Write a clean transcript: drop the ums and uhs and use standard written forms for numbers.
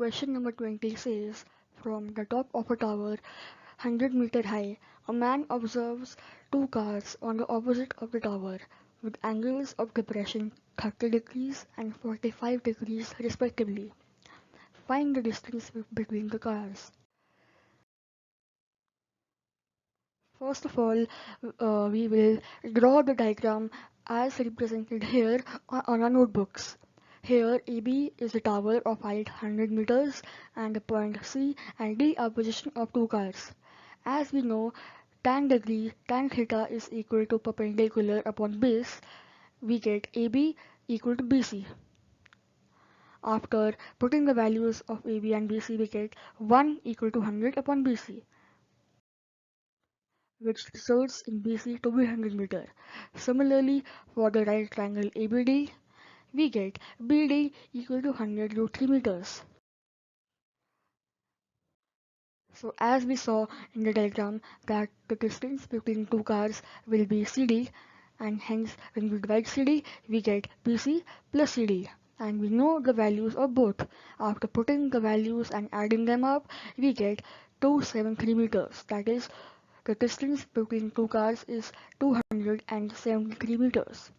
Question number 20 says, from the top of a tower, 100-meter high, a man observes two cars on the opposite of the tower with angles of depression 30 degrees and 45 degrees respectively. Find the distance between the cars. First of all, we will draw the diagram as represented here on our notebooks. Here, AB is a tower of height 100 meters and the point C and D are position of two cars. As we know, tan theta is equal to perpendicular upon base. We get AB equal to BC. After putting the values of AB and BC, we get 1 equal to 100 upon BC, which results in BC to be 100 meter. Similarly, for the right triangle ABD, we get BD equal to 100 root 3 meters. So as we saw in the diagram that the distance between two cars will be CD, and hence when we divide CD, we get BC plus CD. And we know the values of both. After putting the values and adding them up, we get 273 meters. That is, the distance between two cars is 273 meters.